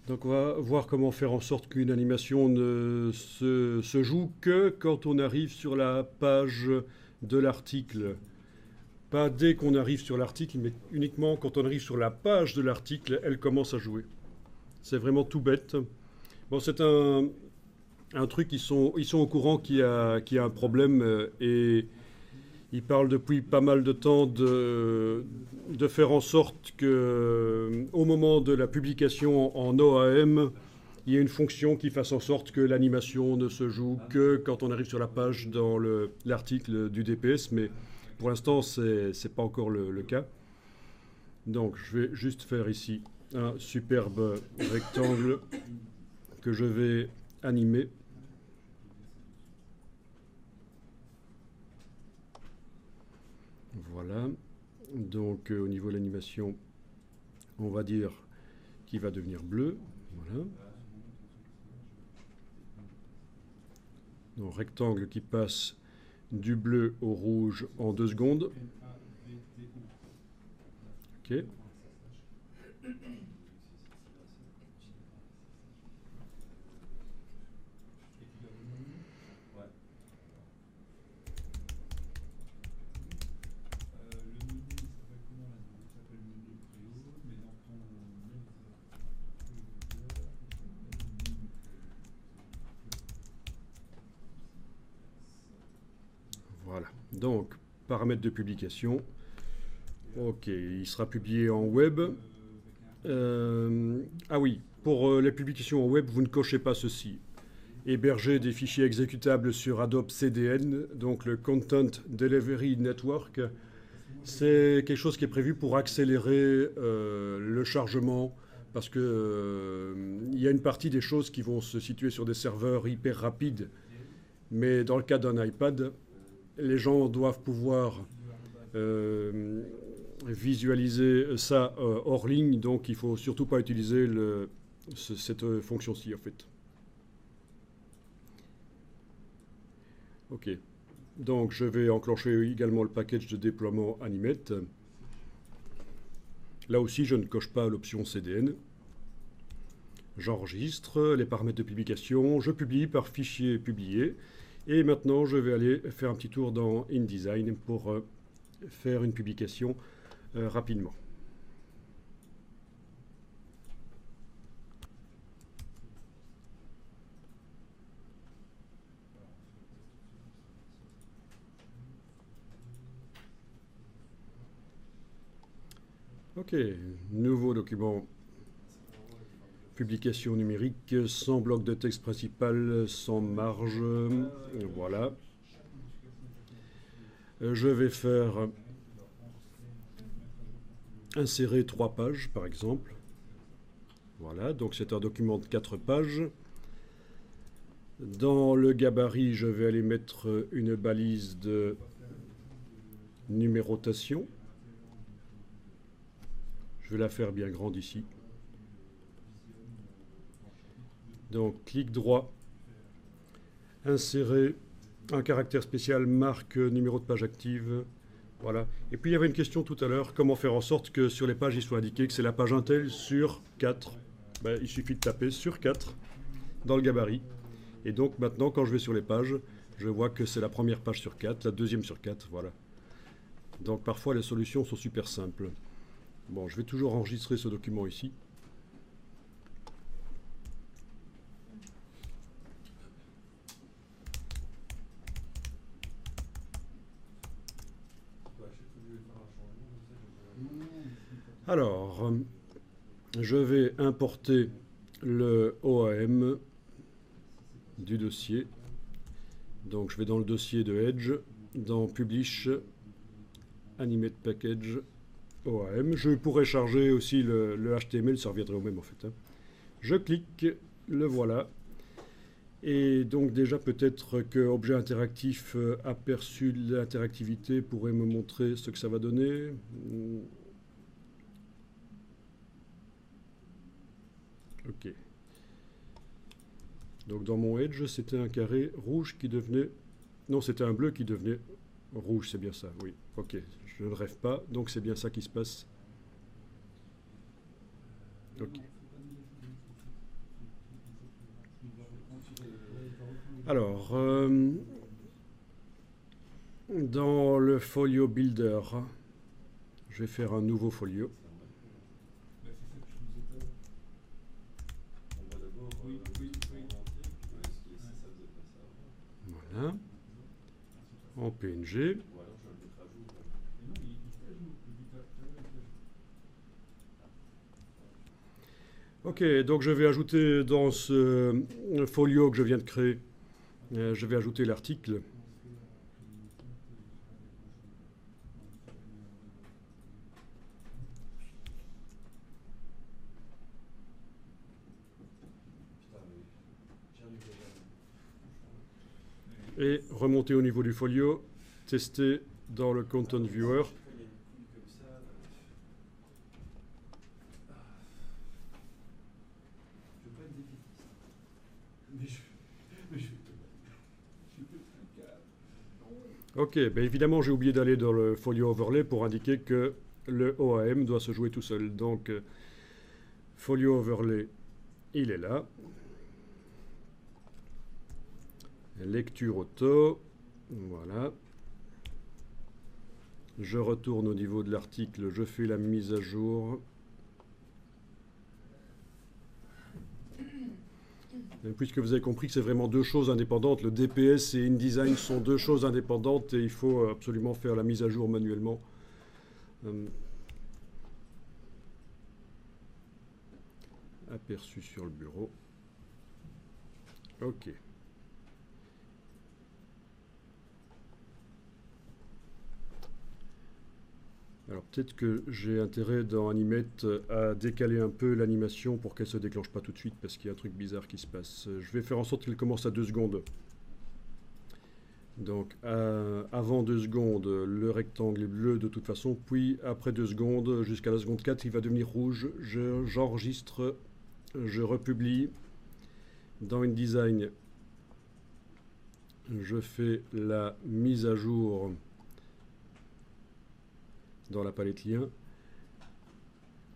Donc on va voir comment faire en sorte qu'une animation ne se joue que quand on arrive sur la page de l'article. Pas dès qu'on arrive sur l'article, mais uniquement quand on arrive sur la page de l'article, elle commence à jouer. C'est vraiment tout bête. Bon, c'est un truc, ils sont au courant qu'il y a un problème et ils parlent depuis pas mal de temps de faire en sorte que, au moment de la publication en OAM, il y ait une fonction qui fasse en sorte que l'animation ne se joue que quand on arrive sur la page dans l'article du DPS, mais pour l'instant, c'est pas encore le cas. Donc, je vais juste faire ici un superbe rectangle que je vais animer. Voilà. Donc, au niveau de l'animation, on va dire qu'il va devenir bleu. Voilà. Donc, rectangle qui passe du bleu au rouge en 2 secondes. Ok. Voilà. Donc, paramètres de publication. Ok, il sera publié en web. Ah oui, pour les publications en web, vous ne cochez pas ceci. Héberger des fichiers exécutables sur Adobe CDN, donc le Content Delivery Network. C'est quelque chose qui est prévu pour accélérer le chargement, parce que il y a une partie des choses qui vont se situer sur des serveurs hyper rapides. Mais dans le cas d'un iPad, les gens doivent pouvoir visualiser ça hors ligne, donc il ne faut surtout pas utiliser cette fonction-ci en fait. Ok, donc je vais enclencher également le package de déploiement Animate. Là aussi, je ne coche pas l'option CDN. J'enregistre les paramètres de publication, je publie par fichier publié. Et maintenant, je vais aller faire un petit tour dans InDesign pour faire une publication rapidement. Ok, nouveau document. Publication numérique, sans bloc de texte principal, sans marge. Voilà. Je vais faire insérer 3 pages, par exemple. Voilà, donc c'est un document de 4 pages. Dans le gabarit, je vais aller mettre une balise de numérotation. Je vais la faire bien grande ici. Donc, clic droit, insérer un caractère spécial, marque numéro de page active. Voilà. Et puis, il y avait une question tout à l'heure, comment faire en sorte que sur les pages, il soit indiqué que c'est la page Intel sur 4. Ben, il suffit de taper sur 4 dans le gabarit. Et donc, maintenant, quand je vais sur les pages, je vois que c'est la première page sur 4, la deuxième sur 4, voilà. Donc, parfois, les solutions sont super simples. Bon, je vais toujours enregistrer ce document ici. Alors, je vais importer le OAM du dossier. Donc, je vais dans le dossier de Edge, dans Publish, Animate Package, OAM. Je pourrais charger aussi le HTML, ça reviendrait au même en fait. Je clique, le voilà. Et donc déjà peut-être que Objet Interactif aperçu de l'interactivité pourrait me montrer ce que ça va donner. Ok. Donc dans mon Edge, c'était un carré rouge qui devenait... Non, c'était un bleu qui devenait rouge, c'est bien ça, oui. Ok, je ne rêve pas, donc c'est bien ça qui se passe. Ok. Alors, dans le folio builder, je vais faire un nouveau folio. Voilà. En PNG. Ok, donc je vais ajouter dans ce folio que je viens de créer, je vais ajouter l'article. Et remonter au niveau du folio, tester dans le Content Viewer. Ok, ben évidemment j'ai oublié d'aller dans le folio overlay pour indiquer que le OAM doit se jouer tout seul. Donc folio overlay, il est là. Lecture auto, voilà. Je retourne au niveau de l'article, je fais la mise à jour. Et puisque vous avez compris que c'est vraiment deux choses indépendantes, le DPS et InDesign sont deux choses indépendantes et il faut absolument faire la mise à jour manuellement. Aperçu sur le bureau. Ok. Alors peut-être que j'ai intérêt dans Animate à décaler un peu l'animation pour qu'elle ne se déclenche pas tout de suite parce qu'il y a un truc bizarre qui se passe. Je vais faire en sorte qu'elle commence à 2 secondes. Donc avant 2 secondes, le rectangle est bleu de toute façon, puis après 2 secondes, jusqu'à la seconde 4, il va devenir rouge. J'enregistre, je republie. Dans InDesign, je fais la mise à jour dans la palette lien,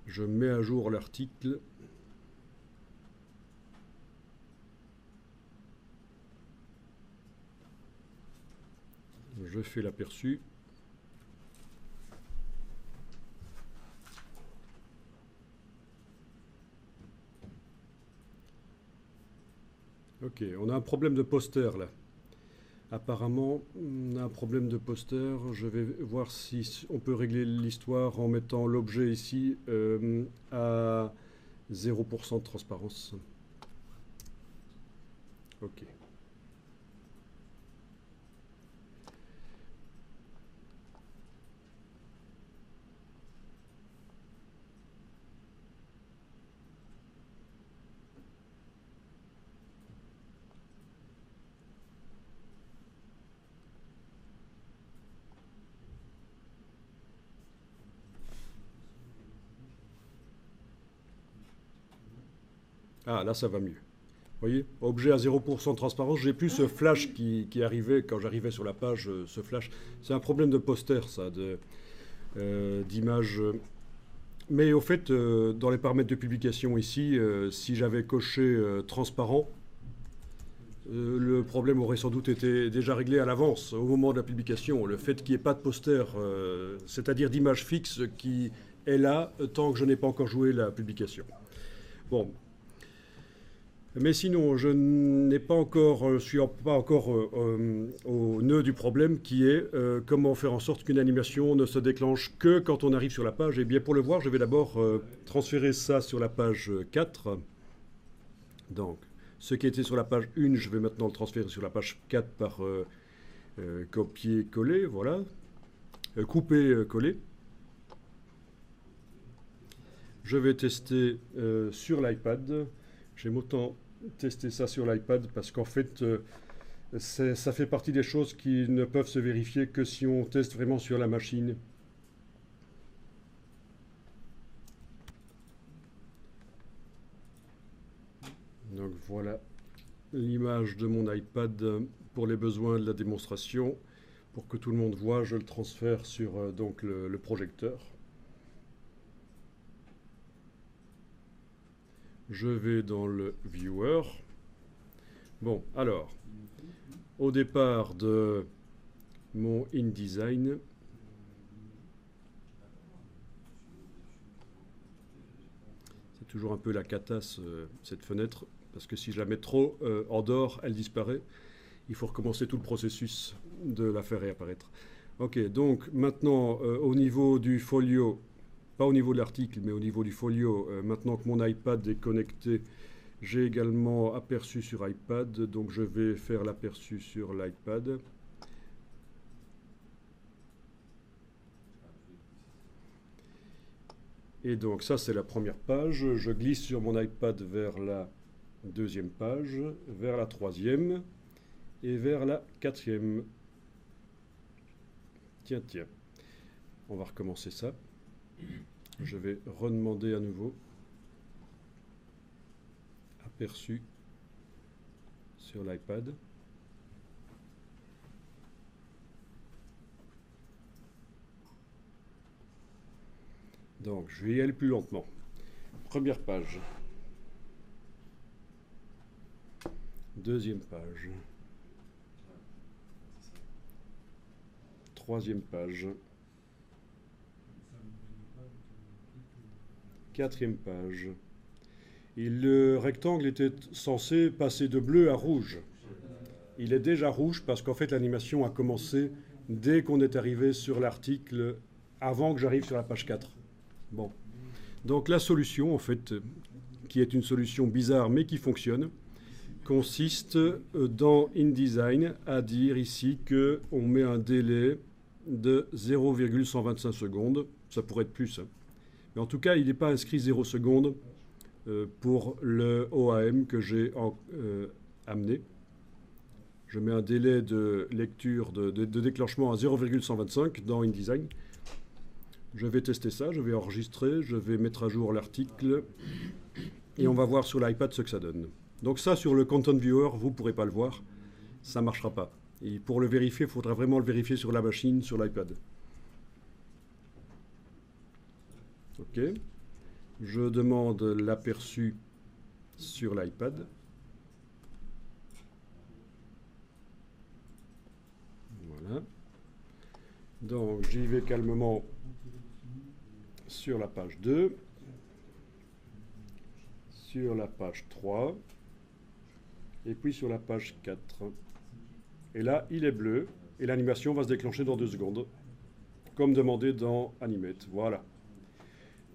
je mets à jour l'article, je fais l'aperçu, ok, on a un problème de poster là. Apparemment, on a un problème de poster. Je vais voir si on peut régler l'histoire en mettant l'objet ici à 0% de transparence. Ok. Ah, là, ça va mieux. Vous voyez, objet à 0% de transparence, j'ai plus ce flash qui arrivait quand j'arrivais sur la page, ce flash. C'est un problème de poster, ça, d'image. Mais au fait, dans les paramètres de publication ici, si j'avais coché transparent, le problème aurait sans doute été déjà réglé à l'avance, au moment de la publication. Le fait qu'il n'y ait pas de poster, c'est-à-dire d'image fixe, qui est là tant que je n'ai pas encore joué la publication. Bon. Mais sinon, je n'ai pas encore, suis pas encore au nœud du problème qui est comment faire en sorte qu'une animation ne se déclenche que quand on arrive sur la page. Et bien pour le voir, je vais d'abord transférer ça sur la page 4. Donc, ce qui était sur la page 1, je vais maintenant le transférer sur la page 4 par copier-coller, voilà. Couper-coller. Je vais tester sur l'iPad. J'aime autant tester ça sur l'iPad parce qu'en fait, ça fait partie des choses qui ne peuvent se vérifier que si on teste vraiment sur la machine. Donc voilà l'image de mon iPad pour les besoins de la démonstration. Pour que tout le monde voit, je le transfère sur donc le projecteur. Je vais dans le Viewer. Bon, alors, au départ de mon InDesign, c'est toujours un peu la catasse, cette fenêtre, parce que si je la mets trop en dehors, elle disparaît. Il faut recommencer tout le processus de la faire réapparaître. Ok, donc maintenant, au niveau du folio, pas au niveau de l'article, mais au niveau du folio, maintenant que mon iPad est connecté, j'ai également aperçu sur iPad, donc je vais faire l'aperçu sur l'iPad. Et donc ça, c'est la première page. Je glisse sur mon iPad vers la deuxième page, vers la troisième et vers la quatrième. Tiens, tiens. On va recommencer ça. Je vais redemander à nouveau aperçu sur l'iPad. Donc, je vais y aller plus lentement. Première page. Deuxième page. Troisième page. Quatrième page. Et le rectangle était censé passer de bleu à rouge. Il est déjà rouge parce qu'en fait l'animation a commencé dès qu'on est arrivé sur l'article, avant que j'arrive sur la page 4. Bon. Donc la solution, en fait, qui est une solution bizarre mais qui fonctionne, consiste dans InDesign à dire ici qu'on met un délai de 0,125 secondes. Ça pourrait être plus. Hein. Mais en tout cas, il n'est pas inscrit 0 secondes pour le OAM que j'ai amené. Je mets un délai de lecture, de déclenchement à 0,125 dans InDesign. Je vais tester ça, je vais enregistrer, je vais mettre à jour l'article et on va voir sur l'iPad ce que ça donne. Donc ça, sur le Content Viewer, vous ne pourrez pas le voir, ça ne marchera pas. Et pour le vérifier, il faudra vraiment le vérifier sur la machine, sur l'iPad. Ok. Je demande l'aperçu sur l'iPad. Voilà. Donc j'y vais calmement sur la page 2, sur la page 3, et puis sur la page 4. Et là, il est bleu, et l'animation va se déclencher dans 2 secondes, comme demandé dans Animate. Voilà.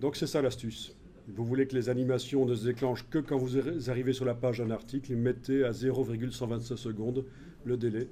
Donc c'est ça l'astuce. Vous voulez que les animations ne se déclenchent que quand vous arrivez sur la page d'un article, mettez à 0,125 secondes le délai.